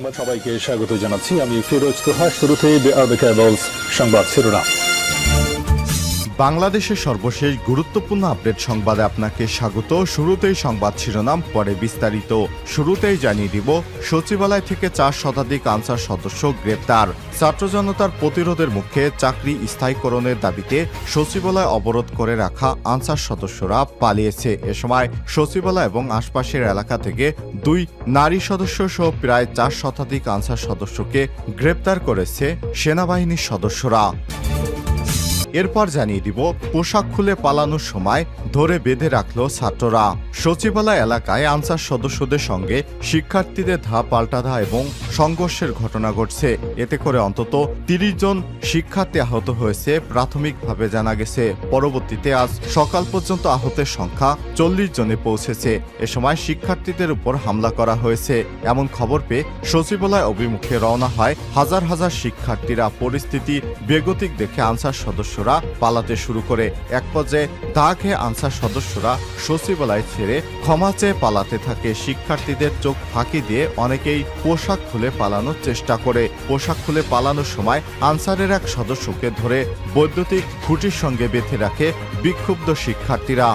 সংবাদ সবাইকে স্বাগত জানাচ্ছি। আমি ফিরোজ তোহা। শুরুতেই সংবাদ শিরোনাম। বাংলাদেশের সর্বশেষ গুরুত্বপূর্ণ আপডেট সংবাদে আপনাকে স্বাগত। শুরুতেই সংবাদ শিরোনাম, পরে বিস্তারিত। শুরুতেই জানিয়ে দিব, সচিবালয় থেকে 4 শতাধিক আনসার সদস্য গ্রেপ্তার। ছাত্র জনতার প্রতিরোধের মুখে চাকরি স্থায়ীকরণের দাবিতে সচিবালয় অবরোধ করে রাখা আনসার সদস্যরা পালিয়েছে। এ সময় সচিবালয় এবং আশপাশের এলাকা থেকে 2 নারী সদস্য সহ প্রায় 4 শতাধিক আনসার সদস্যকে গ্রেপ্তার করেছে সেনাবাহিনীর সদস্যরা। এরপর জানিয়ে দিব, পোশাক খুলে পালানোর সময় ধরে বেঁধে রাখল ছাত্ররা। সচিবালয় এলাকায় আনসার সদস্যদের সঙ্গে শিক্ষার্থীদের পাল্টা এবং সংঘর্ষের ঘটনা ঘটছে। এতে করে অন্তত 30 জন শিক্ষার্থী আহত হয়েছে প্রাথমিকভাবে জানা গেছে। পরবর্তীতে আজ সকাল পর্যন্ত আহতের সংখ্যা 40 জনে পৌঁছেছে। এ সময় শিক্ষার্থীদের উপর হামলা করা হয়েছে এমন খবর পেয়ে সচিবালয় অভিমুখে রওনা হয় হাজার হাজার শিক্ষার্থীরা। পরিস্থিতি বেগতিক দেখে আনসার সদস্যরা পালাতে শুরু করে। এক পর্যায়ে দাগ খেয়ে আনসার সদস্যরা সচিবালয় ছেড়ে ক্ষমা চেয়ে পালাতে থাকে। শিক্ষার্থীদের চোখ ফাঁকি দিয়ে অনেকেই পোশাক খুলে পালানোর চেষ্টা করে। পোশাক খুলে পালানোর সময় আনসারের এক সদস্যকে ধরে বৈদ্যুতিক খুঁটির সঙ্গে বেঁধে রাখে বিক্ষুব্ধ শিক্ষার্থীরা।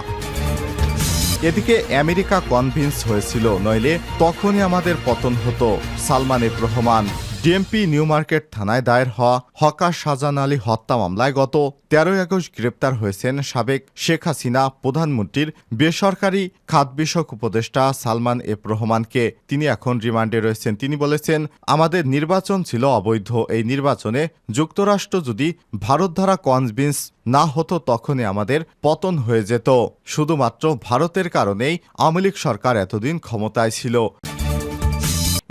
এদিকে আমেরিকা কনভিন্স হয়েছিল, নইলে তখনই আমাদের পতন হতো। Salman F Rahman. DMP new market থানায় দায়ের হওয়া হকার শাহজাহান আলী হত্যা মামলায় গত 13 আগস্ট গ্রেপ্তার হয়েছেন সাবেক শেখ হাসিনা প্রধানমন্ত্রীর বেসরকারি খাত বিষয়ক উপদেষ্টা সালমান এফ রহমানকে। তিনি এখন রিমান্ডে রয়েছেন। তিনি বলেছেন, আমাদের নির্বাচন ছিল অবৈধ। এই নির্বাচনে যুক্তরাষ্ট্র যদি ভারত দ্বারা কনভিন্স না হতো তখনই আমাদের পতন হয়ে যেত। শুধুমাত্র ভারতের কারণেই আওয়ামী লীগ সরকার এতদিন ক্ষমতায় ছিল।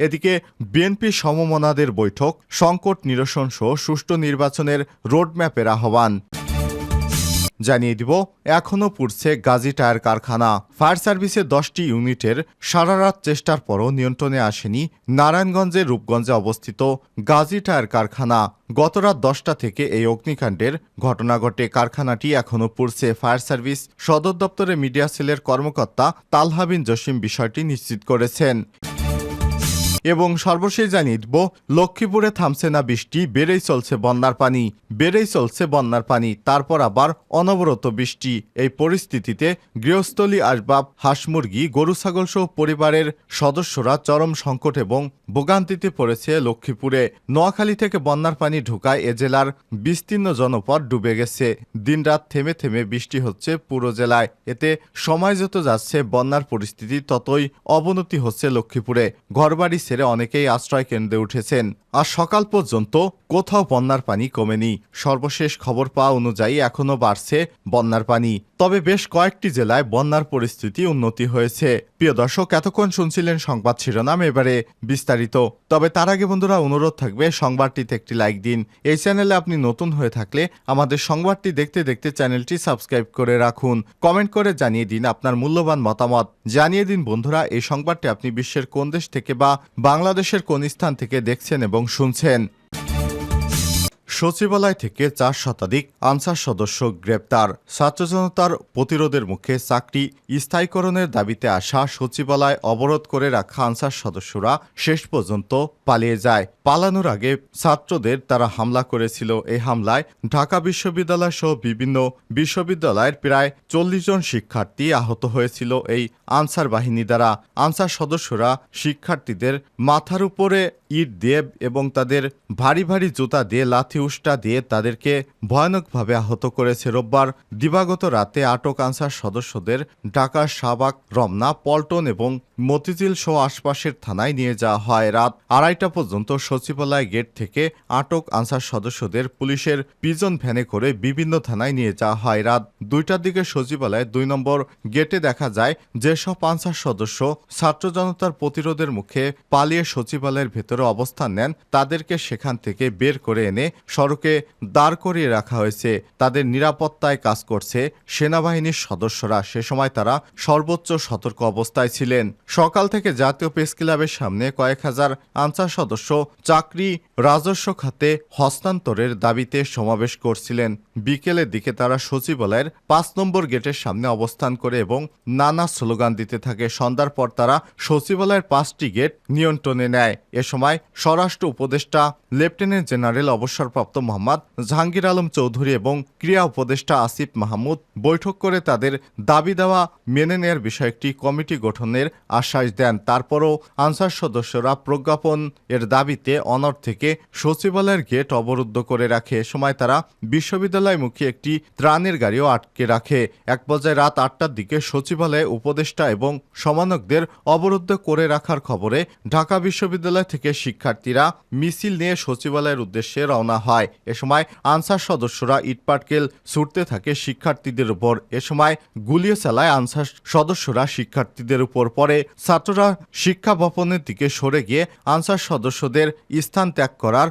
এদিকে বিএনপি সমমনাদের বৈঠক, সংকট নিরসন সহ সুষ্ঠু নির্বাচনের রোডম্যাপের আহ্বান। জানিয়ে দিব, এখনও পুড়ছে গাজী টায়ার কারখানা। ফায়ার সার্ভিসের 10টি ইউনিটের সারারাত চেষ্টার পরও নিয়ন্ত্রণে আসেনি নারায়ণগঞ্জের রূপগঞ্জে অবস্থিত গাজী টায়ার কারখানা। গতরাত 10টা থেকে এই অগ্নিকাণ্ডের ঘটনা ঘটে। কারখানাটি এখনও পুড়ছে। ফায়ার সার্ভিস সদর দপ্তরে মিডিয়া সেলের কর্মকর্তা তালহা বিন জসিম বিষয়টি নিশ্চিত করেছেন। এবং সর্বশেষ জানিয়ে দিব, লক্ষ্মীপুরে থামছে না বৃষ্টি, বেড়েই চলছে বন্যার পানি। তারপর আবার অনবরত বৃষ্টি। এই পরিস্থিতিতে গৃহস্থলী, আসবাব, হাঁস মুরগি, গরু ছাগল সহ পরিবারের সদস্যরা চরম সংকট এবং ভোগান্তিতে পড়েছে লক্ষ্মীপুরে। নোয়াখালী থেকে বন্যার পানি ঢোকায় এ জেলার বিস্তীর্ণ জনপদ ডুবে গেছে। দিনরাত থেমে থেমে বৃষ্টি হচ্ছে পুরো জেলায়। এতে সময় যত যাচ্ছে বন্যার পরিস্থিতি ততই অবনতি হচ্ছে লক্ষ্মীপুরে। ঘরবাড়ি ছেড়ে অনেকেই আশ্রয় কেন্দ্রে উঠেছেন। আর সকাল পর্যন্ত কোথাও বন্যার পানি কমেনি। সর্বশেষ খবর পাওয়া অনুযায়ী এখনও বাড়ছে বন্যার পানি। তবে বেশ কয়েকটি জেলায় বন্যার পরিস্থিতি উন্নতি হয়েছে। প্রিয় দর্শক, এতক্ষণ শুনছিলেন সংবাদ শিরোনাম, এবারে বিস্তারিত। তবে তার আগে বন্ধুরা, অনুরোধ থাকবে সংবাদটিতে একটি লাইক দিন। এই চ্যানেলে আপনি নতুন হয়ে থাকলে আমাদের সংবাদটি দেখতে দেখতে চ্যানেলটি সাবস্ক্রাইব করে রাখুন। কমেন্ট করে জানিয়ে দিন আপনার মূল্যবান মতামত। জানিয়ে দিন বন্ধুরা, এই সংবাদটি আপনি বিশ্বের কোন দেশ থেকে বা বাংলাদেশের কোন স্থান থেকে দেখছেন এবং শুনছেন। সচিবালয় থেকে 4 শতাধিক আনসার সদস্য গ্রেপ্তার। ছাত্র জনতার প্রতিরোধের মুখে চাকরি স্থায়ীকরণের দাবিতে আসা সচিবালয় অবরোধ করে রাখা আনসার সদস্যরা শেষ পর্যন্ত পালিয়ে যায়। পালানোর আগে ছাত্রদের তারা হামলা করেছিল। এই হামলায় ঢাকা বিশ্ববিদ্যালয় সহ বিভিন্ন বিশ্ববিদ্যালয়ের প্রায় 40 জন শিক্ষার্থী আহত হয়েছিল এই আনসার বাহিনী দ্বারা। আনসার সদস্যরা শিক্ষার্থীদের মাথার উপরে ইট দিয়ে এবং তাদের ভারী ভারী জুতা দিয়ে, লাথি উষ্টা দিয়ে তাদেরকে ভয়ানকভাবে আহত করেছে। রোববার দিবাগত রাতে আটক আনসার সদস্যদের ঢাকার শাহবাগ, রমনা, পল্টন এবং মতিঝিল সহ আশপাশের থানায় নিয়ে যাওয়া হয়। রাত 2:30 পর্যন্ত সচিবালয় গেট থেকে আটক আনসার সদস্যদের পুলিশের পিজন ভ্যানে করে বিভিন্ন থানায় নিয়ে যাওয়া হয়। রাত 2টার দিকে সচিবালয়ের 2 নম্বর গেটে দেখা যায় যেসব আনসার সদস্য ছাত্র জনতার প্রতিরোধের মুখে পালিয়ে সচিবালয়ের ভেতরে অবস্থান নেন তাদেরকে সেখান থেকে বের করে এনে সড়কে দাঁড় করিয়ে রাখা হয়েছে। তাদের নিরাপত্তায় কাজ করছে সেনাবাহিনীর সদস্যরা। সে সময় তারা সর্বোচ্চ সতর্ক অবস্থায় ছিলেন। সকাল থেকে জাতীয় প্রেস ক্লাবের সামনে কয়েক হাজার আনসার সদস্য চাকরি রাজস্ব খাতে হস্তান্তরের দাবিতে সমাবেশ করছিলেন। বিকেলের দিকে তারা সচিবালয়ের 5 নম্বর গেটের সামনে অবস্থান করে এবং নানা স্লোগান দিতে থাকে। সন্ধ্যার পর তারা সচিবালয়ের 5টি গেট নিয়ন্ত্রণে নেয়। এ সময় স্বরাষ্ট্র উপদেষ্টা লেফটেন্যান্ট জেনারেল অবসরপ্রাপ্ত মোহাম্মদ জাহাঙ্গীর আলম চৌধুরী এবং ক্রীড়া উপদেষ্টা আসিফ মাহমুদ বৈঠক করে তাদের দাবি দেওয়া মেনে নেয়ার বিষয়ে একটি কমিটি গঠনের আশ্বাস দেন। তারপরও আনসার সদস্যরা প্রজ্ঞাপন এর দাবিতে অনড় থেকে সচিবালয়ের গেট অবরুদ্ধ করে রাখে। এ সময় তারা বিশ্ববিদ্যালয়মুখী একটি ত্রাণের গাড়িও আটকে রাখে। এক পর্যায়ে রাত 8টার দিকে সচিবালয়ে উপদেষ্টা এবং সমন্বয়কদের অবরুদ্ধ করে রাখার খবরে ঢাকা বিশ্ববিদ্যালয় থেকে শিক্ষার্থীরা মিছিল নিয়ে সচিবালয়ের উদ্দেশ্যে রওনা হয়। এ সময় আনসার সদস্যরা ইটপাটকেল ছুটতে থাকে শিক্ষার্থীদের উপর। এ সময় গুলিও চালায় আনসার সদস্যরা শিক্ষার্থীদের উপর। পরে ছাত্ররা শিক্ষা ভবনের দিকে সরে গিয়ে আনসার সদস্যদের স্থান ত্যাগ করার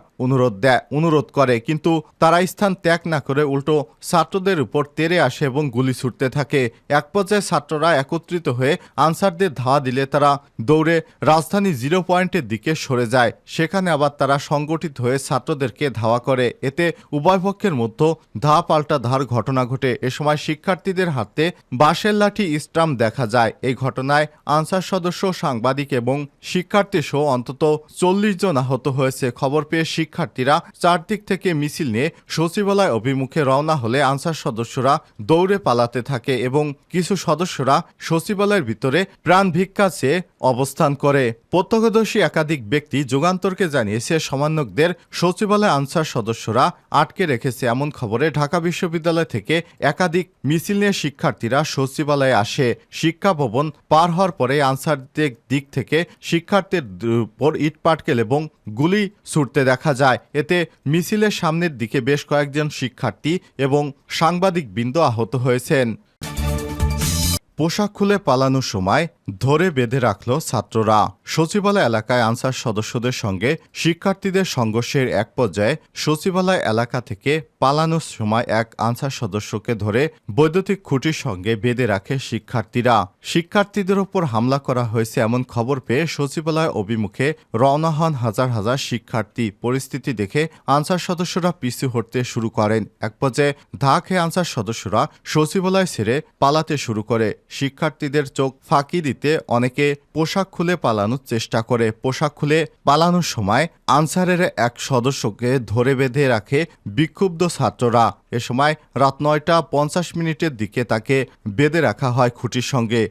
অনুরোধ করে, কিন্তু তারা স্থান ত্যাগ না করে উল্টো ছাত্রদের উপর তেড়ে আসে এবং গুলি ছুটতে থাকে। এক পর্যায়ে ছাত্ররা একত্রিত হয়ে আনসারদের ধাওয়া দিলে তারা দৌড়ে রাজধানী 0 পয়েন্টের দিকে সরে যায়। সেখানে আবার তারা সংগঠিত হয়ে ছাত্রদেরকে ধাওয়া করে। এতে উভয় পক্ষের মধ্যে ধাওয়া পাল্টা ধার ঘটনা ঘটে। এ সময় শিক্ষার্থীদের হাতে বাঁশের লাঠি স্টাম্প দেখা যায়। এই ঘটনায় আনসার সদস্য, সাংবাদিক এবং শিক্ষার্থী সহ অন্তত 40 জন আহত হয়েছে। খবর পেয়ে শিক্ষার্থীরা চারদিক থেকে মিছিল নিয়ে সচিবালয় অভিমুখে রওনা হলে আনসার সদস্যরা দৌড়ে পালাতে থাকে এবং কিছু সদস্যরা সচিবালয়ের ভিতরে প্রাণ ভিক্ষা চেয়ে অবস্থান করে। প্রত্যক্ষদর্শী একাধিক ব্যক্তি যুগান্তরকে জানিয়েছে সমন্বয়কদের সচিবালয় আনসার সদস্যরা আটকে রেখেছে। এমন খবরে ঢাকা বিশ্ববিদ্যালয় থেকে একাধিক মিছিল নিয়ে শিক্ষার্থীরা সচিবালয়ে আসে। শিক্ষা ভবন পার হওয়ার পরে আনসারদের দিক থেকে শিক্ষার্থীর উপর ইটপাটকেল এবং গুলি ছুটতে দেখা যায়। এতে মিছিলের সামনের দিকে বেশ কয়েকজন শিক্ষার্থী এবং সাংবাদিক বৃন্দ আহত হয়েছেন। পোশাক খুলে পালানোর সময় ধরে বেঁধে রাখল ছাত্ররা। সচিবালয় এলাকায় আনসার সদস্যদের সঙ্গে শিক্ষার্থীদের সংঘর্ষের এক পর্যায়ে সচিবালয় এলাকা থেকে পালানোর সময় এক আনসার সদস্যকে ধরে বৈদ্যুতিক খুঁটির সঙ্গে বেঁধে রাখে শিক্ষার্থীরা। শিক্ষার্থীদের ওপর হামলা করা হয়েছে এমন খবর পেয়ে সচিবালয় অভিমুখে রওনা হন হাজার হাজার শিক্ষার্থী। পরিস্থিতি দেখে আনসার সদস্যরা পিছু হটতে শুরু করেন। এক পর্যায়ে ধা খেয়ে আনসার সদস্যরা সচিবালয় ছেড়ে পালাতে শুরু করে। শিক্ষার্থীদের চোখ ফাঁকি দিতে অনেকে পোশাক খুলে পালানোর চেষ্টা করে। পোশাক খুলে পালানোর সময় আনসারের এক সদস্যকে ধরে বেঁধে রাখে বিক্ষুব্ধ ছাত্ররা। এ সময় রাত 9টা 50 দিকে তাকে বেঁধে রাখা হয় খুঁটির সঙ্গে।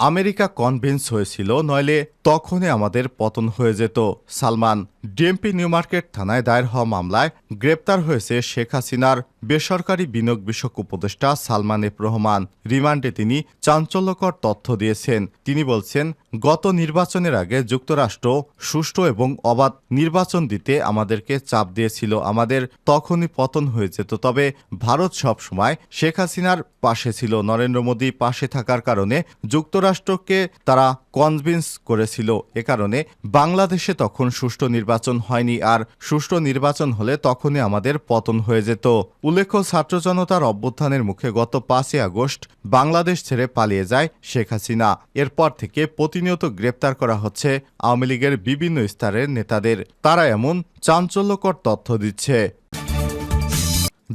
আমেরিকা কনভিন্স হয়েছিল, নইলে তখনই আমাদের পতন হয়ে যেত। সালমান। ডিএমপি নিউ মার্কেট থানায় দায়ের হওয়া মামলায় গ্রেপ্তার হয়েছে শেখ হাসিনার বেসরকারি বিনিয়োগ বিষয়ক উপদেষ্টা সালমান এফ রহমান। রিমান্ডে তিনি চাঞ্চল্যকর তথ্য দিয়েছেন। তিনি বলছেন, গত নির্বাচনের আগে যুক্তরাষ্ট্র সুষ্ঠু এবং অবাধ নির্বাচন দিতে আমাদেরকে চাপ দিয়েছিল, আমাদের তখনই পতন হয়ে যেত। তবে ভারত সবসময় শেখ হাসিনার পাশে ছিল। নরেন্দ্র মোদী পাশে থাকার কারণে যুক্তরাষ্ট্রকে তারা কনভিন্স করেছিল। এ কারণে বাংলাদেশে তখন সুষ্ঠু নির্বাচন হয়নি, আর সুষ্ঠু নির্বাচন হলে তখনই আমাদের পতন হয়ে যেত। উল্লেখ্য, ছাত্র জনতার অভ্যুত্থানের মুখে গত 5 আগস্ট বাংলাদেশ ছেড়ে পালিয়ে যায় শেখ হাসিনা। এরপর থেকে প্রতিনিয়ত গ্রেপ্তার করা হচ্ছে আওয়ামী লীগের বিভিন্ন স্তরের নেতাদের। তারা এমন চাঞ্চল্যকর তথ্য দিচ্ছে।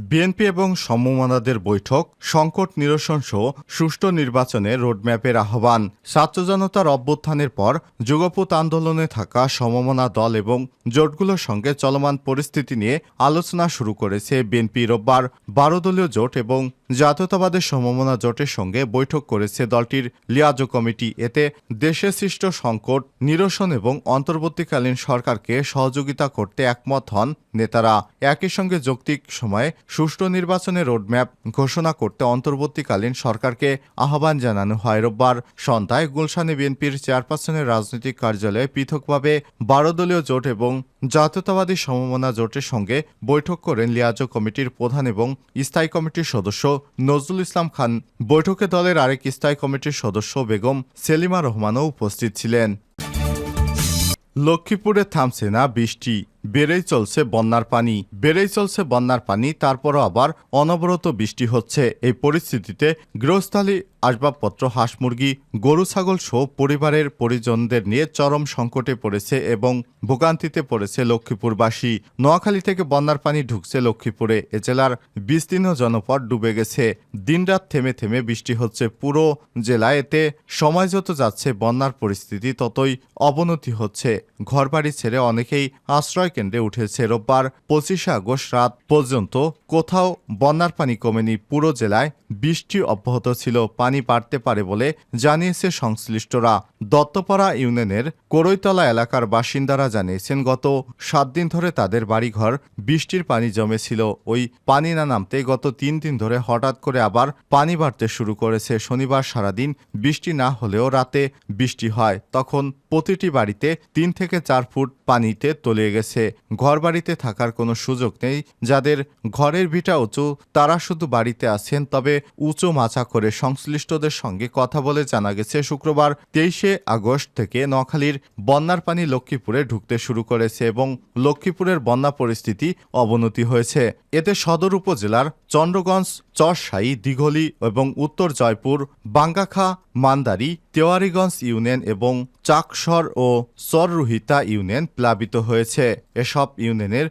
বিএনপি এবং সমমনাদের বৈঠক, সংকট নিরসন সহ সুষ্ঠু নির্বাচনের রোডম্যাপের আহ্বান। ছাত্র জনতার অভ্যুত্থানের পর যুগপৎ আন্দোলনে থাকা সমমনা দল এবং জোটগুলোর সঙ্গে চলমান পরিস্থিতি নিয়ে আলোচনা শুরু করেছে বিএনপি। রোববার 12 দলীয় জোট এবং জাতীয়তাবাদের সমমনা জোটের সঙ্গে বৈঠক করেছে দলটির লিয়াজো কমিটি। এতে দেশে সৃষ্ট সংকট নিরসন এবং অন্তর্বর্তীকালীন সরকারকে সহযোগিতা করতে একমত হন নেতারা। একই সঙ্গে যৌক্তিক সময়ে সুষ্ঠু নির্বাচনের রোডম্যাপ ঘোষণা করতে অন্তর্বর্তীকালীন সরকারকে আহ্বান জানানো হয়। রোববার সন্ধ্যায় গুলশানে বিএনপির চেয়ারপারসনের রাজনৈতিক কার্যালয়ে পৃথকভাবে 12 দলীয় জোট এবং জাতীয়তাবাদী সমমনা জোটের সঙ্গে বৈঠক করেন লিয়াজো কমিটির প্রধান এবং স্থায়ী কমিটির সদস্য নজরুল ইসলাম খান। বৈঠকে দলের আরেক স্থায়ী কমিটির সদস্য বেগম সেলিমা রহমানও উপস্থিত ছিলেন। লক্ষ্মীপুরে থামছে না বৃষ্টি, বেড়েই চলছে বন্যার পানি তারপরও আবার অনবরত বৃষ্টি হচ্ছে। এই পরিস্থিতিতে গৃহস্থালী আসবাবপত্র, হাঁস মুরগি, গরু ছাগল সহ পরিবারের পরিজনদের নিয়ে চরম সংকটে পড়েছে এবং ভোগান্তিতে পড়েছে লক্ষ্মীপুরবাসী। নোয়াখালী থেকে বন্যার পানি ঢুকছে লক্ষ্মীপুরে। এ জেলার বিস্তীর্ণ জনপদ ডুবে গেছে। দিনরাত থেমে থেমে বৃষ্টি হচ্ছে পুরো জেলায়। এতে সময় যত যাচ্ছে বন্যার পরিস্থিতি ততই অবনতি হচ্ছে। ঘরবাড়ি ছেড়ে অনেকেই আশ্রয় কেন্দ্রে উঠেছে। রোববার 25 আগস্ট রাত পর্যন্ত কোথাও বন্যার পানি কমেনি। পুরো জেলায় বৃষ্টি অব্যাহত ছিল। পানি বাড়তে পারে বলে জানিয়েছে সংশ্লিষ্টরা। দত্তপাড়া ইউনিয়নের করইতলা এলাকার বাসিন্দারা জানিয়েছেন, গত 7 দিন ধরে তাদের বাড়িঘর বৃষ্টির পানি জমেছিল। ওই পানি না নামতে গত 3 দিন ধরে হঠাৎ করে আবার পানি বাড়তে শুরু করেছে। শনিবার সারাদিন বৃষ্টি না হলেও রাতে বৃষ্টি হয়। তখন প্রতিটি বাড়িতে 3 থেকে 4 ফুট পানিতে তলিয়ে গেছে। ঘরবাড়িতে থাকার কোনো সুযোগ নেই। যাদের ঘরের ভিটা উঁচু তারা শুধু বাড়িতে আছেন। তবে উঁচু মাচা করে সংশ্লিষ্টদের সঙ্গে কথা বলে জানা গেছে, শুক্রবার 23 আগস্ট থেকে নোয়াখালীর বন্যার পানি লক্ষ্মীপুরে ঢুকতে শুরু করেছে এবং লক্ষ্মীপুরের বন্যা পরিস্থিতি অবনতি হয়েছে। এতে সদর উপজেলার চন্দ্রগঞ্জ, চরসাই, দিঘলি এবং উত্তর জয়পুর, বাঙ্গাখা, মান্দারি, তেওয়ারীগঞ্জ ইউনিয়ন এবং চাকসর ও চররুহিতা ইউনিয়ন প্লাবিত হয়েছে। এসব ইউনিয়নের